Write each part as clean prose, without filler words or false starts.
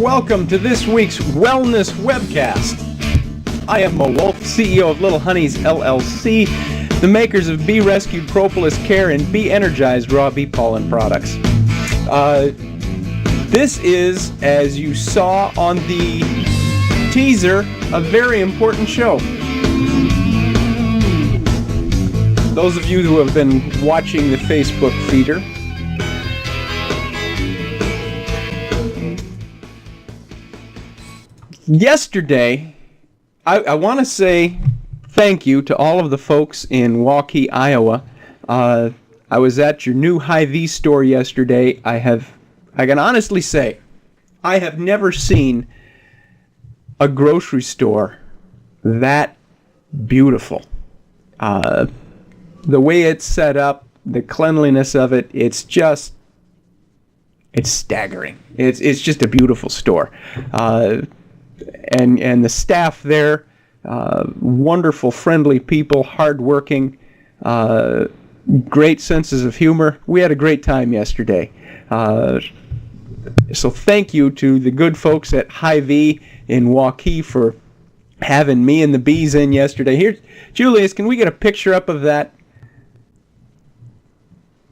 welcome to this week's Wellness Webcast. I am Mo Wolf, CEO of Little Honeys LLC, the makers of Bee Rescued Propolis Care and Bee Energized Raw Bee Pollen products. This is, as you saw on the teaser, a very important show. Those of you who have been watching the Facebook feeder, yesterday, I want to say thank you to all of the folks in Waukee, Iowa. I was at your new Hy-Vee store yesterday. I can honestly say, I have never seen a grocery store that beautiful. The way it's set up, the cleanliness of it, it's staggering. It's just a beautiful store. And the staff there, wonderful, friendly people, hardworking, great senses of humor. We had a great time yesterday. So thank you to the good folks at Hy-Vee in Waukee for having me and the bees in yesterday. Here, Julius, can we get a picture up of that?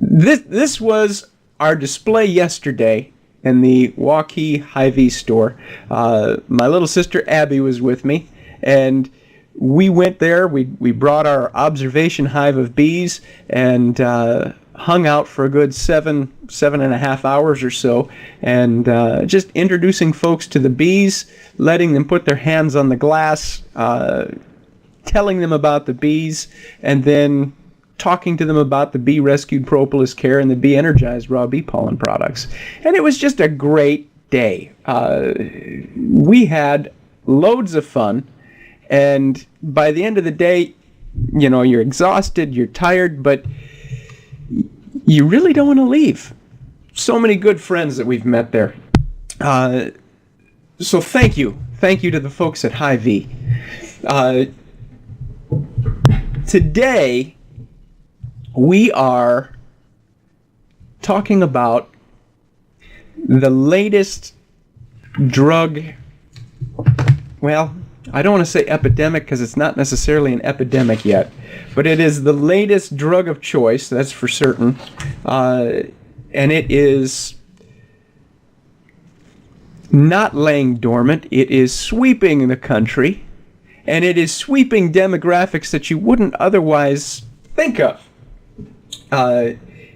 This was our display yesterday in the Waukee Hy-Vee store. My little sister Abby was with me, and we went there. We brought our observation hive of bees and hung out for a good 7.5 hours or so, and just introducing folks to the bees, letting them put their hands on the glass, telling them about the bees, and then talking to them about the Bee Rescued Propolis Care and the Bee Energized Raw Bee Pollen products. And it was just a great day. We had loads of fun, and by the end of the day, you know, you're exhausted, you're tired, but you really don't want to leave. So many good friends that we've met there. So thank you. Thank you to the folks at Hy-Vee. Today, we are talking about the latest drug, well, I don't want to say epidemic because it's not necessarily an epidemic yet, but it is the latest drug of choice, that's for certain, and it is not laying dormant. It is sweeping the country, and it is sweeping demographics that you wouldn't otherwise think of.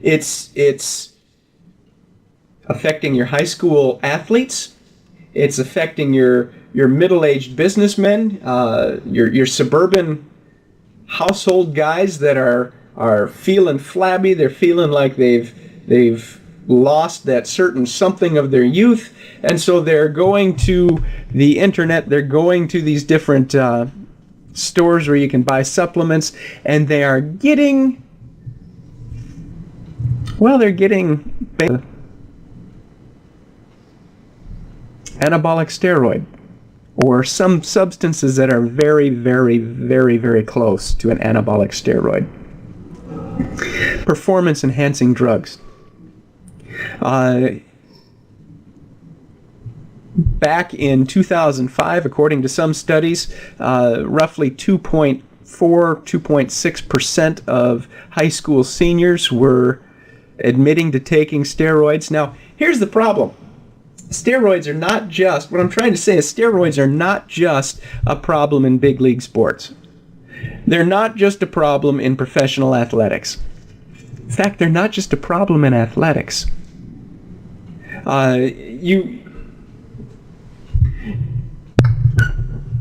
It's affecting your high school athletes. It's affecting your middle-aged businessmen, your suburban household guys that are feeling flabby. They're feeling like they've lost that certain something of their youth, and so they're going to the internet. They're going to these different stores where you can buy supplements, and they are getting. Well, they're getting anabolic steroid, or some substances that are very, very, very, very close to an anabolic steroid. Performance-enhancing drugs. Back in 2005, according to some studies, roughly 2.6% of high school seniors were admitting to taking steroids. Now, here's the problem. Steroids are not just, what I'm trying to say is steroids are not just a problem in big league sports. They're not just a problem in professional athletics. In fact, they're not just a problem in athletics. You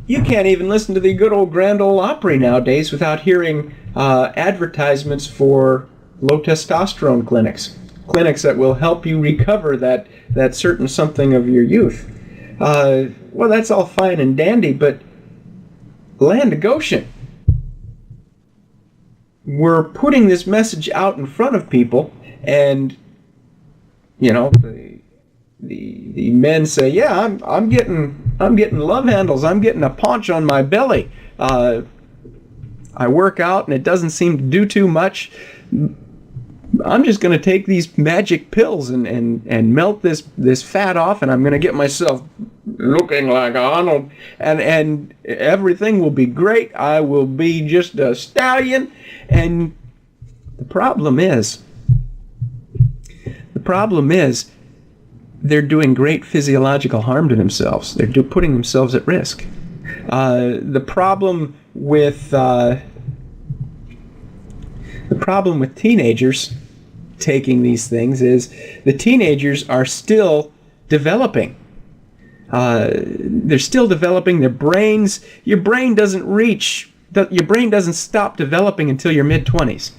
can't even listen to the good old Grand Ole Opry nowadays without hearing advertisements for low testosterone clinics that will help you recover that certain something of your youth. Well, that's all fine and dandy, but land of Goshen, we're putting this message out in front of people, and you know, the men say, yeah, I'm getting love handles, I'm getting a paunch on my belly. I work out and it doesn't seem to do too much. I'm just going to take these magic pills and melt this fat off, and I'm going to get myself looking like Arnold, and everything will be great. I will be just a stallion. And the problem is they're doing great physiological harm to themselves. They're putting themselves at risk. The problem with teenagers taking these things is the teenagers are still developing. They're still developing their brains. Your brain doesn't stop developing until your mid-20s.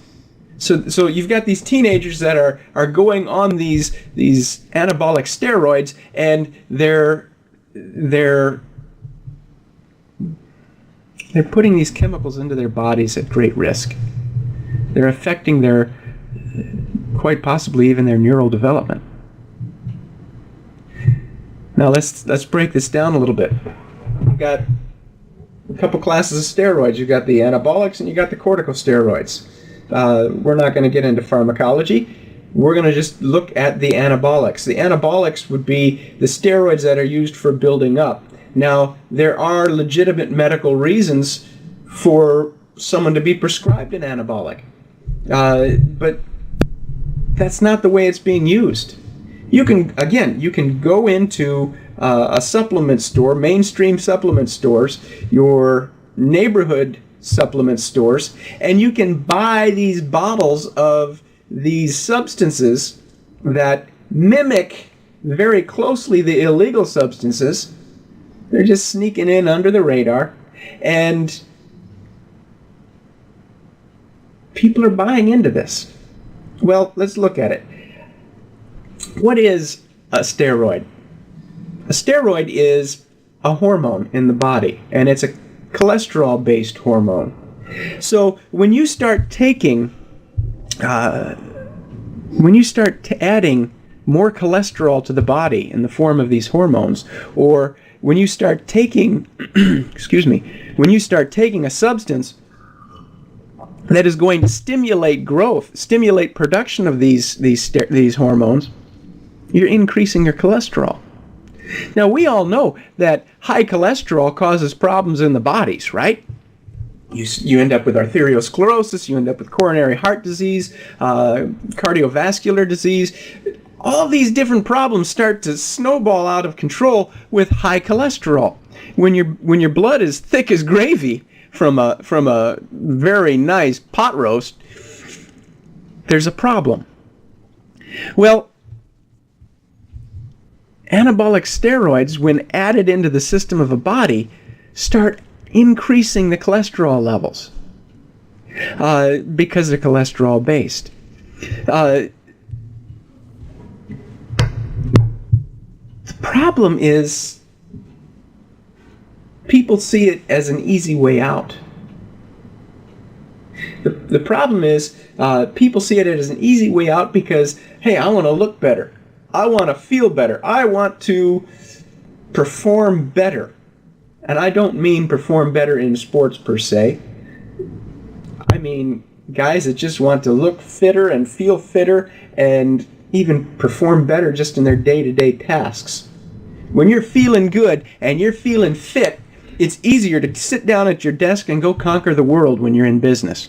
So you've got these teenagers that are going on these anabolic steroids, and they're putting these chemicals into their bodies at great risk. They're affecting quite possibly even their neural development. Now let's break this down a little bit. You've got a couple classes of steroids. You've got the anabolics and you got the corticosteroids. We're not going to get into pharmacology. We're going to just look at the anabolics. The anabolics would be the steroids that are used for building up. Now, there are legitimate medical reasons for someone to be prescribed an anabolic. But that's not the way it's being used. You can go into a supplement store, mainstream supplement stores, your neighborhood supplement stores, and you can buy these bottles of these substances that mimic very closely the illegal substances. They're just sneaking in under the radar, and people are buying into this. Well, let's look at it. What is a steroid? A steroid is a hormone in the body, and it's a cholesterol-based hormone. So when you start taking, adding more cholesterol to the body in the form of these hormones, or when you start taking, when you start taking a substance that is going to stimulate growth, stimulate production of these hormones, you're increasing your cholesterol. Now, we all know that high cholesterol causes problems in the bodies, right? You end up with arteriosclerosis, you end up with coronary heart disease, cardiovascular disease. All these different problems start to snowball out of control with high cholesterol. When your blood is thick as gravy from a very nice pot roast, there's a problem. Well, anabolic steroids, when added into the system of a body, start increasing the cholesterol levels because they're cholesterol based. The problem is people see it as an easy way out. The problem is people see it as an easy way out because, hey, I want to look better. I want to feel better. I want to perform better. And I don't mean perform better in sports per se. I mean guys that just want to look fitter and feel fitter and even perform better just in their day-to-day tasks. When you're feeling good and you're feeling fit, it's easier to sit down at your desk and go conquer the world when you're in business,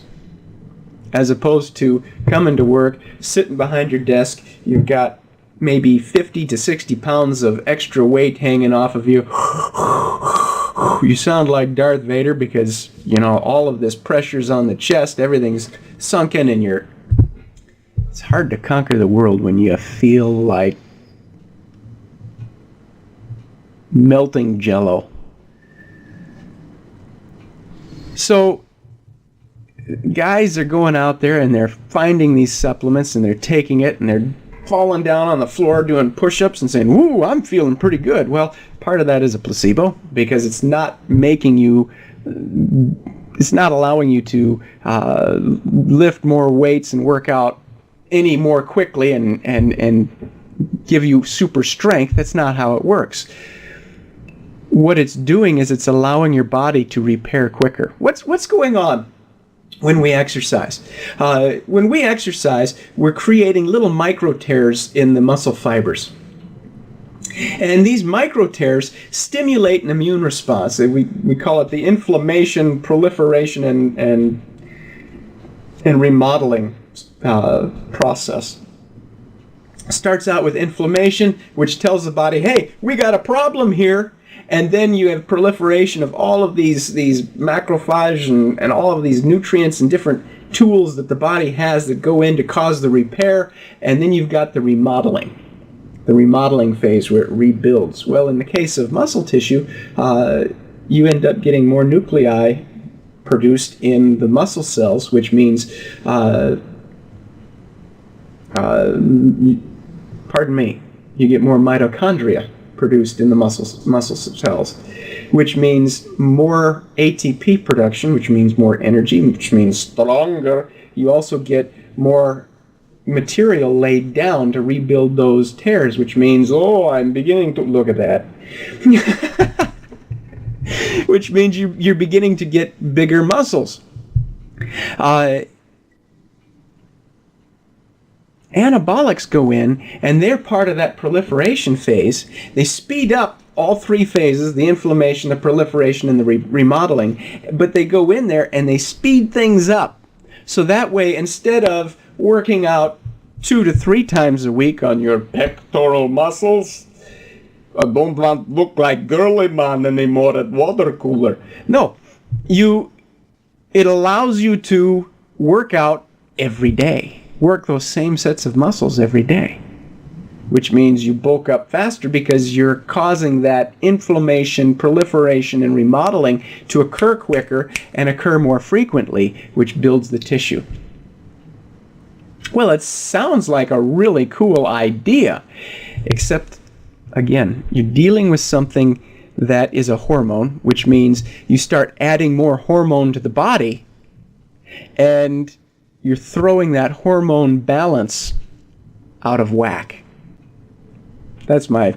as opposed to coming to work, sitting behind your desk, you've got maybe 50 to 60 pounds of extra weight hanging off of you. You sound like Darth Vader because, all of this pressure's on the chest, everything's sunken, and it's hard to conquer the world when you feel like melting jello. So guys are going out there and they're finding these supplements and they're taking it and they're falling down on the floor doing push-ups and saying, "Ooh, I'm feeling pretty good." Well, part of that is a placebo because it's not allowing you to lift more weights and work out any more quickly and give you super strength. That's not how it works. What it's doing is it's allowing your body to repair quicker. What's going on when we exercise. When we exercise, we're creating little micro tears in the muscle fibers. And these micro tears stimulate an immune response. We call it the inflammation, proliferation, and remodeling process. Starts out with inflammation, which tells the body, hey, we got a problem here. And then you have proliferation of all of these macrophages and all of these nutrients and different tools that the body has that go in to cause the repair. And then you've got the remodeling phase where it rebuilds. Well, in the case of muscle tissue, you end up getting more nuclei produced in the muscle cells, which means, you get more mitochondria produced in the muscle cells, which means more ATP production, which means more energy, which means stronger. You also get more material laid down to rebuild those tears, which means, I'm beginning to look at that. Which means you're beginning to get bigger muscles. Anabolics go in, and they're part of that proliferation phase. They speed up all three phases, the inflammation, the proliferation, and the remodeling, but they go in there and they speed things up. So that way, instead of working out 2 to 3 times a week on your pectoral muscles, I don't want to look like girly man anymore at water cooler. No, it allows you to work out every day. Work those same sets of muscles every day, which means you bulk up faster because you're causing that inflammation, proliferation, and remodeling to occur quicker and occur more frequently, which builds the tissue. Well, it sounds like a really cool idea, except, again, you're dealing with something that is a hormone, which means you start adding more hormone to the body, and you're throwing that hormone balance out of whack. That's my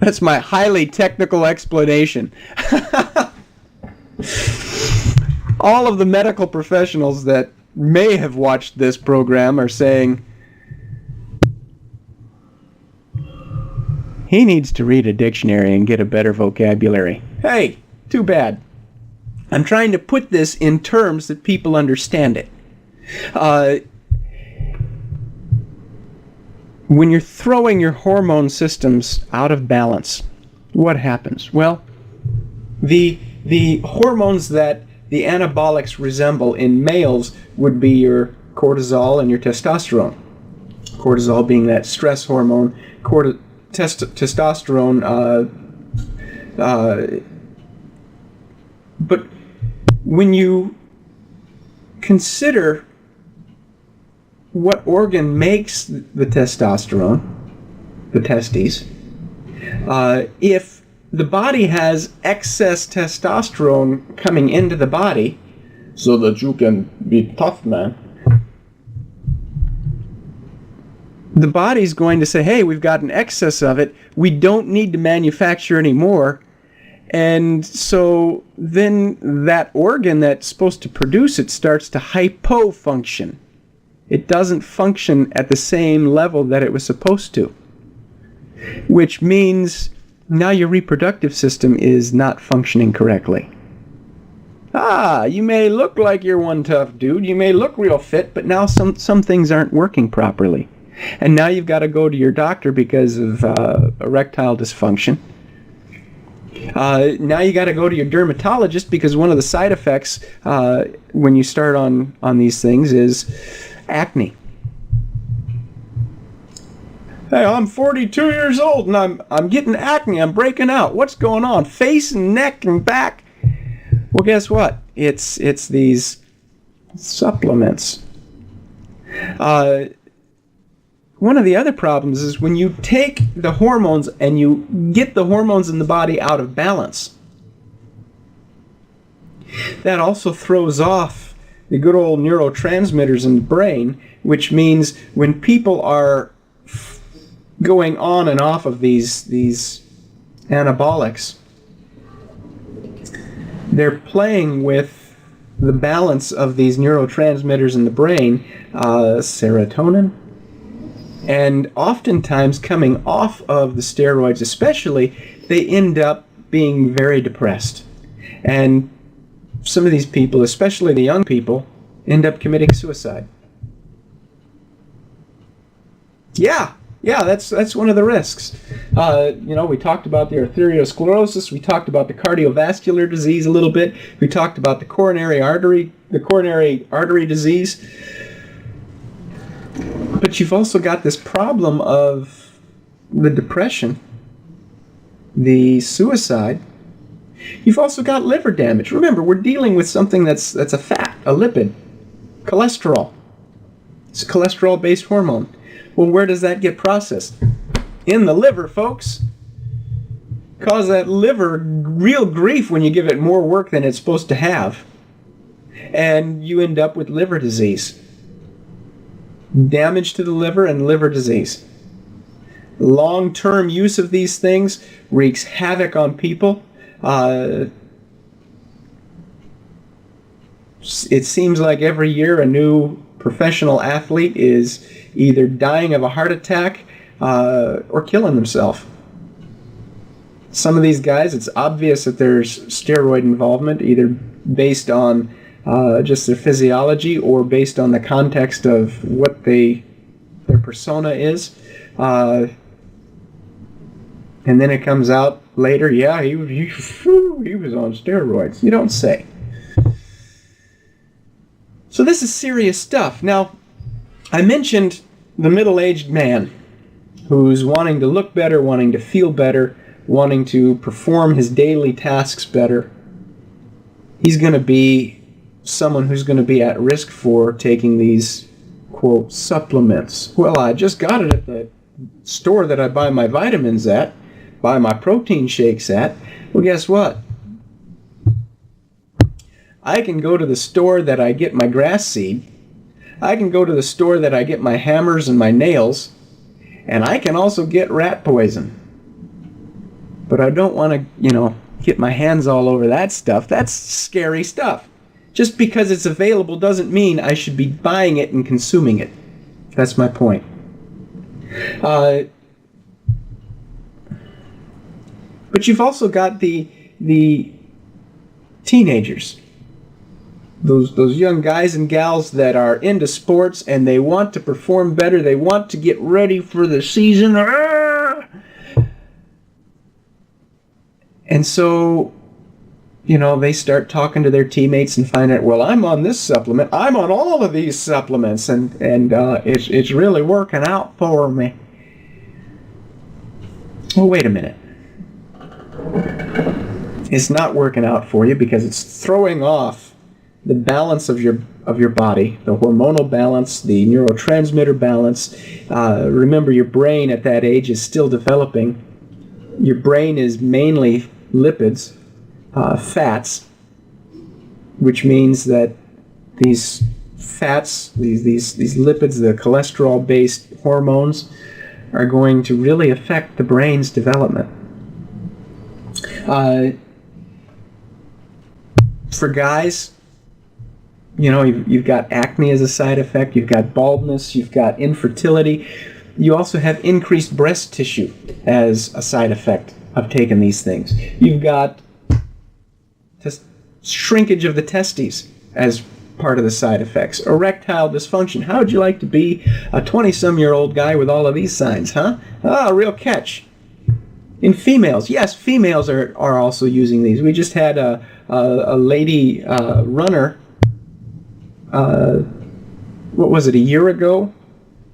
highly technical explanation. All of the medical professionals that may have watched this program are saying, he needs to read a dictionary and get a better vocabulary. Hey, too bad. I'm trying to put this in terms that people understand it. When you're throwing your hormone systems out of balance, what happens? Well, the hormones that the anabolics resemble in males would be your cortisol and your testosterone. Cortisol being that stress hormone, testosterone. But when you consider what organ makes the testosterone, the testes, if the body has excess testosterone coming into the body so that you can be tough, man, the body's going to say, hey, we've got an excess of it, we don't need to manufacture any more. And so then that organ that's supposed to produce it starts to hypofunction. It doesn't function at the same level that it was supposed to, which means now your reproductive system is not functioning correctly. You may look like you're one tough dude, you may look real fit, but now some things aren't working properly. And now you've got to go to your doctor because of erectile dysfunction. Now you got to go to your dermatologist because one of the side effects when you start on these things is acne. Hey, I'm 42 years old and I'm getting acne. I'm breaking out. What's going on? Face and neck and back. Well, guess what? It's these supplements. One of the other problems is when you take the hormones and you get the hormones in the body out of balance. That also throws off the good old neurotransmitters in the brain, which means when people are going on and off of these anabolics, they're playing with the balance of these neurotransmitters in the brain, serotonin, and oftentimes coming off of the steroids especially, they end up being very depressed. And some of these people, especially the young people, end up committing suicide. Yeah, that's one of the risks. We talked about the arteriosclerosis. We talked about the cardiovascular disease a little bit. We talked about the coronary artery disease. But you've also got this problem of the depression, the suicide. You've also got liver damage. Remember, we're dealing with something that's a fat, a lipid, cholesterol. It's a cholesterol-based hormone. Well, where does that get processed? In the liver, folks. Cause that liver real grief when you give it more work than it's supposed to have. And you end up with liver disease. Damage to the liver and liver disease. Long-term use of these things wreaks havoc on people. It seems like every year a new professional athlete is either dying of a heart attack or killing themselves. Some of these guys, it's obvious that there's steroid involvement, either based on just their physiology or based on the context of what their persona is. And then it comes out later, yeah, he was on steroids. You don't say. So this is serious stuff. Now, I mentioned the middle-aged man who's wanting to look better, wanting to feel better, wanting to perform his daily tasks better. He's going to be someone who's going to be at risk for taking these, quote, supplements. Well, I just got it at the store that I buy my vitamins at, buy my protein shakes at. Well, guess what? I can go to the store that I get my grass seed. I can go to the store that I get my hammers and my nails. And I can also get rat poison. But I don't want to, get my hands all over that stuff. That's scary stuff. Just because it's available doesn't mean I should be buying it and consuming it. That's my point. But you've also got the teenagers. Those young guys and gals that are into sports and they want to perform better. They want to get ready for the season. And so, they start talking to their teammates and find out, well, I'm on this supplement. I'm on all of these supplements, and it's really working out for me. Well, wait a minute. It's not working out for you because it's throwing off the balance of your body, the hormonal balance, the neurotransmitter balance. Remember, your brain at that age is still developing. Your brain is mainly lipids, fats, which means that these fats, these lipids, the cholesterol-based hormones, are going to really affect the brain's development. For guys, you've got acne as a side effect, you've got baldness, you've got infertility. You also have increased breast tissue as a side effect of taking these things. You've got shrinkage of the testes as part of the side effects. Erectile dysfunction. How would you like to be a 20-some-year-old guy with all of these signs, huh? Real catch. In females, yes, females are also using these. We just had a lady runner, what was it, a year ago?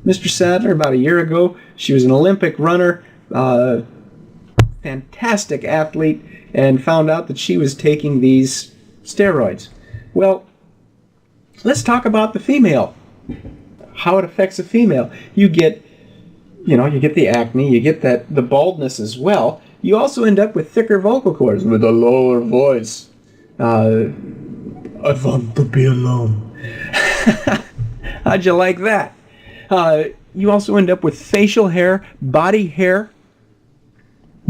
Mr. Sadler, about a year ago. She was an Olympic runner, fantastic athlete, and found out that she was taking these steroids. Well, let's talk about the female. How it affects a female. You get the acne, you get the baldness as well. You also end up with thicker vocal cords, with a lower voice. I want to be alone. How'd you like that? You also end up with facial hair, body hair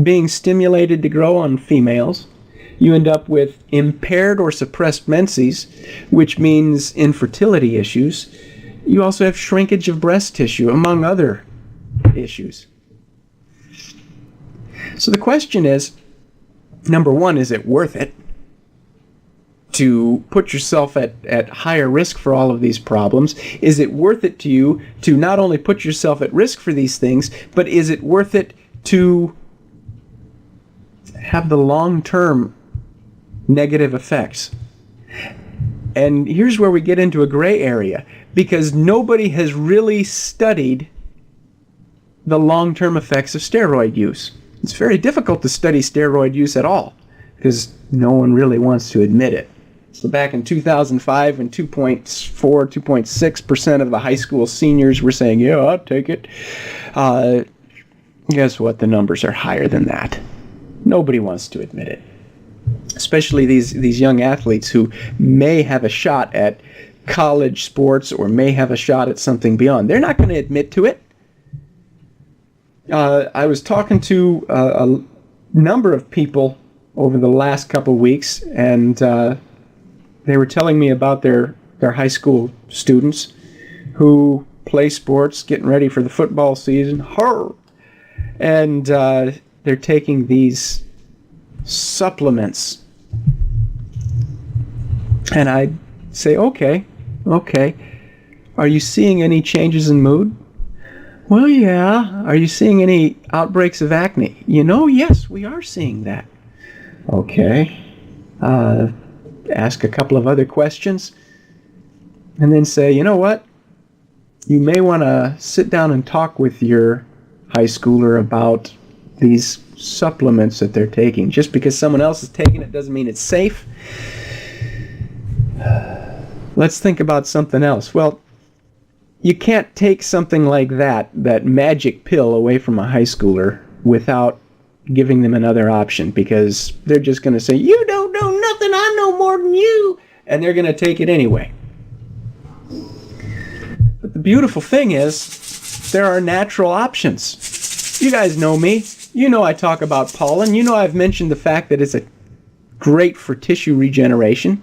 being stimulated to grow on females. You end up with impaired or suppressed menses, which means infertility issues. You also have shrinkage of breast tissue, among other issues. So the question is, number one, is it worth it to put yourself at higher risk for all of these problems? Is it worth it to you to not only put yourself at risk for these things, but is it worth it to have the long-term negative effects? And here's where we get into a gray area, because nobody has really studied the long-term effects of steroid use. It's very difficult to study steroid use at all, because no one really wants to admit it. So back in 2005, when 2.6% of the high school seniors were saying, yeah, I'll take it, guess what? The numbers are higher than that. Nobody wants to admit it. Especially these young athletes who may have a shot at college sports or may have a shot at something beyond. They're not going to admit to it. I was talking to a number of people over the last couple of weeks, and they were telling me about their high school students who play sports, getting ready for the football season. And they're taking these supplements. And I say, okay. Are you seeing any changes in mood? Well, yeah. Are you seeing any outbreaks of acne? Yes, we are seeing that. Okay. Ask a couple of other questions. And then say, you know what? You may want to sit down and talk with your high schooler about these supplements that they're taking. Just because someone else is taking it doesn't mean it's safe. Let's think about something else. Well, you can't take something like that magic pill away from a high schooler without giving them another option, because they're just going to say, you don't know nothing, I know more than you, and they're going to take it anyway. But the beautiful thing is, there are natural options. You guys know me. You know I talk about pollen. You know I've mentioned the fact that it's great for tissue regeneration.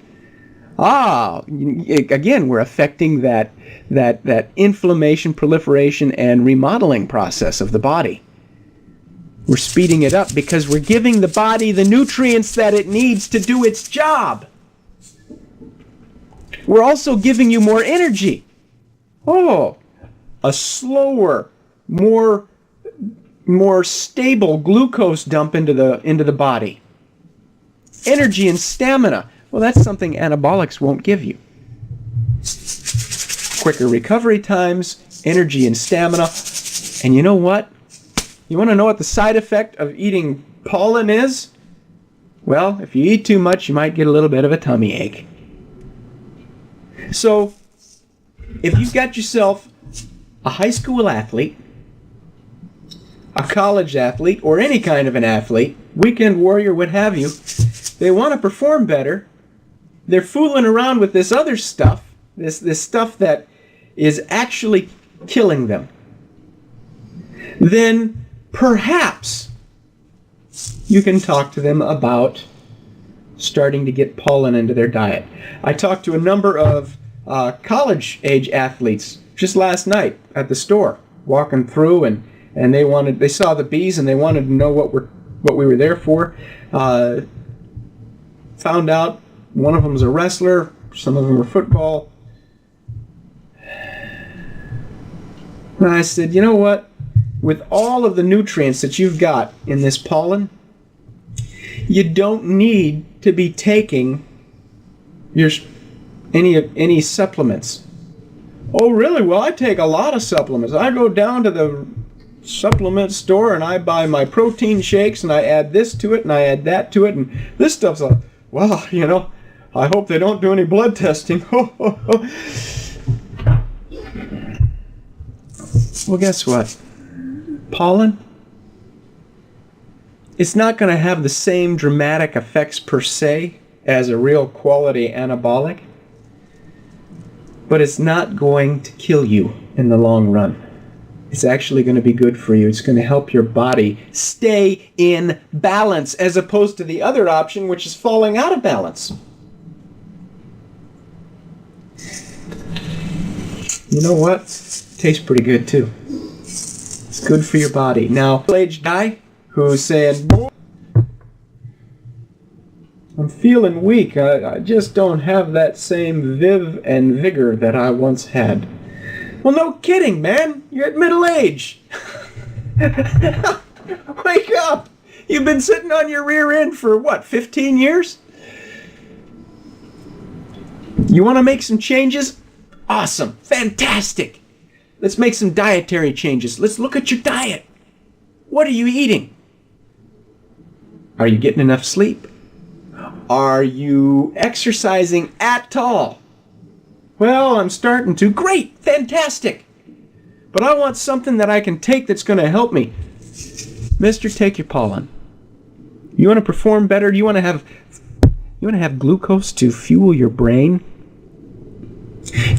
Again, we're affecting that inflammation, proliferation, and remodeling process of the body. We're speeding it up because we're giving the body the nutrients that it needs to do its job. We're also giving you more energy. A slower, more stable glucose dump into the body. Energy and stamina. Well, that's something anabolics won't give you. Quicker recovery times, energy and stamina. And you know what? You want to know what the side effect of eating pollen is? Well, if you eat too much, you might get a little bit of a tummy ache. So, if you've got yourself a high school athlete, a college athlete, or any kind of an athlete, weekend warrior, what have you, they want to perform better. They're fooling around with this other stuff, this stuff that is actually killing them. Then perhaps you can talk to them about starting to get pollen into their diet. I talked to a number of college-age athletes just last night at the store, walking through, and they saw the bees and they wanted to know what we were there for. Found out one of them was a wrestler, some of them were football. And I said, you know what? With all of the nutrients that you've got in this pollen, you don't need to be taking any supplements. Oh, really? Well, I take a lot of supplements. I go down to the supplement store and I buy my protein shakes and I add this to it and I add that to it, and this stuff's like, well, I hope they don't do any blood testing. Well, guess what? Pollen, it's not going to have the same dramatic effects per se as a real quality anabolic, but it's not going to kill you in the long run. It's actually going to be good for you. It's going to help your body stay in balance, as opposed to the other option, which is falling out of balance. You know what? Tastes pretty good too. It's good for your body. Now, middle-aged guy who's saying, I'm feeling weak. I just don't have that same viv and vigor that I once had. Well, no kidding, man. You're at middle age. Wake up. You've been sitting on your rear end for, 15 years? You want to make some changes? Awesome. Fantastic. Let's make some dietary changes. Let's look at your diet. What are you eating? Are you getting enough sleep? Are you exercising at all? Well, I'm starting to. Great, fantastic. But I want something that I can take that's going to help me. Mister, take your pollen. You want to perform better? You want to have glucose to fuel your brain?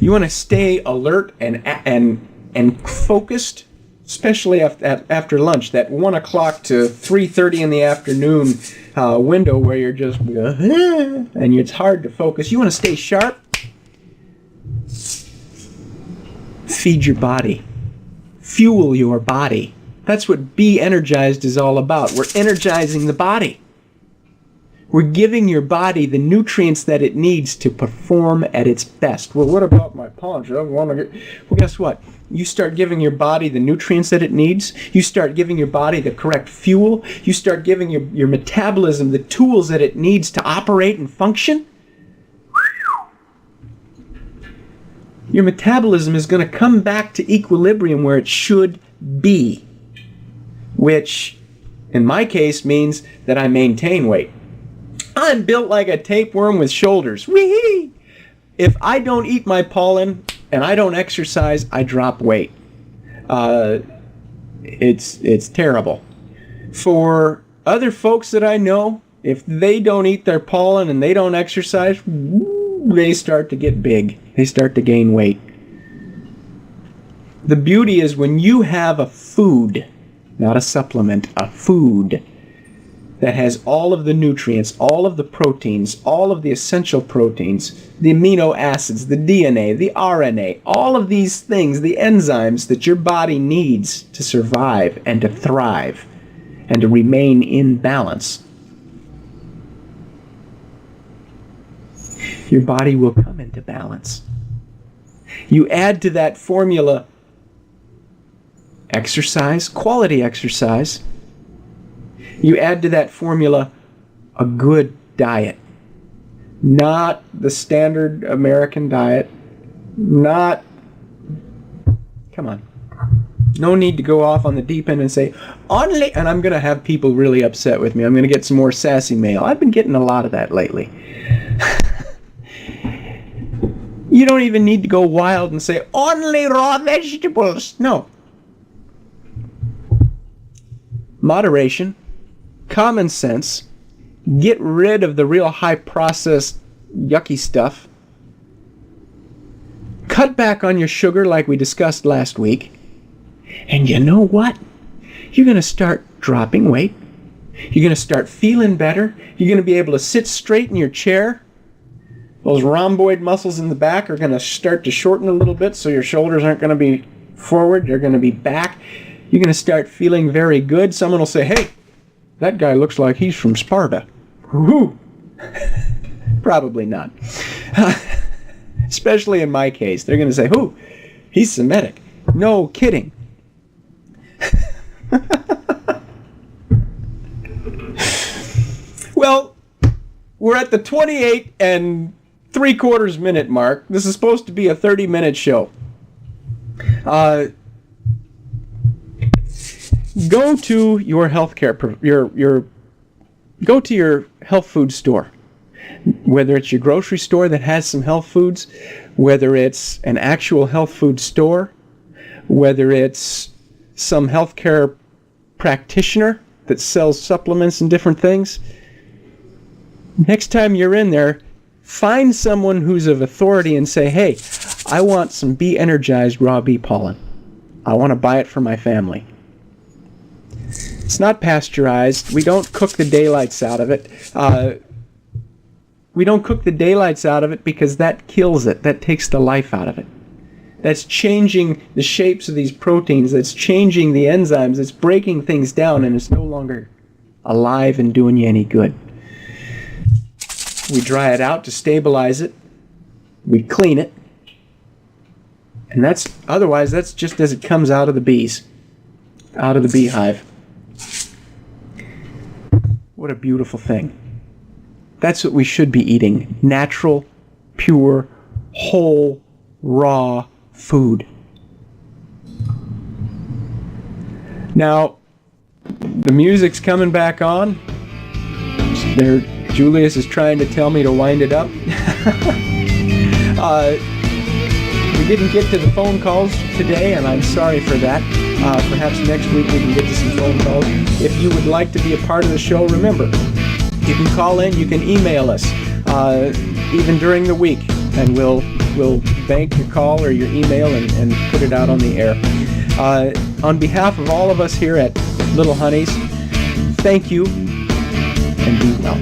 You want to stay alert and focused, especially after lunch, that 1 o'clock to 3:30 in the afternoon window where you're just and it's hard to focus. You want to stay sharp? Feed your body. Fuel your body. That's what Be Energized is all about. We're energizing the body. We're giving your body the nutrients that it needs to perform at its best. Well, what about my paunch? I don't want to get... Well, guess what? You start giving your body the nutrients that it needs. You start giving your body the correct fuel. You start giving your metabolism the tools that it needs to operate and function. Your metabolism is going to come back to equilibrium where it should be, which, in my case, means that I maintain weight. I'm built like a tapeworm with shoulders. Whee! If I don't eat my pollen and I don't exercise, I drop weight. It's terrible. For other folks that I know, if they don't eat their pollen and they don't exercise, they start to get big. They start to gain weight. The beauty is when you have a food, not a supplement, a food that has all of the nutrients, all of the proteins, all of the essential proteins, the amino acids, the DNA, the RNA, all of these things, the enzymes that your body needs to survive and to thrive and to remain in balance. Your body will come into balance. You add to that formula exercise, quality exercise. You add to that formula a good diet. Not the standard American diet. Not... Come on. No need to go off on the deep end and say, only... And I'm going to have people really upset with me. I'm going to get some more sassy mail. I've been getting a lot of that lately. You don't even need to go wild and say, only raw vegetables. No. Moderation. Common sense. Get rid of the real high processed yucky stuff. Cut back on your sugar like we discussed last week. And you know what? You're going to start dropping weight. You're going to start feeling better. You're going to be able to sit straight in your chair. Those rhomboid muscles in the back are going to start to shorten a little bit, so your shoulders aren't going to be forward. They're going to be back. You're going to start feeling very good. Someone will say, hey, that guy looks like he's from Sparta. Woo-hoo. Probably not. Especially in my case. They're going to say, ooh, he's Semitic. No kidding. Well, we're at the 28 and 3/4 minute mark. This is supposed to be a 30-minute show. Go to your healthcare, go to your health food store. Whether it's your grocery store that has some health foods, whether it's an actual health food store, whether it's some healthcare practitioner that sells supplements and different things. Next time you're in there, find someone who's of authority and say, hey, I want some Be Energized raw bee pollen. I want to buy it for my family. It's not pasteurized. We don't cook the daylights out of it. We don't cook the daylights out of it because that kills it. That takes the life out of it. That's changing the shapes of these proteins. That's changing the enzymes. It's breaking things down, and it's no longer alive and doing you any good. We dry it out to stabilize it. We clean it. And otherwise that's just as it comes out of the bees, out of the beehive. What a beautiful thing. That's what we should be eating. Natural, pure, whole, raw food. Now, the music's coming back on. Julius is trying to tell me to wind it up. We didn't get to the phone calls today, and I'm sorry for that. Perhaps next week we can get to some phone calls. If you would like to be a part of the show, remember, you can call in, you can email us, even during the week, and we'll bank your call or your email and put it out on the air. On behalf of all of us here at Little Honeys, thank you, and be well.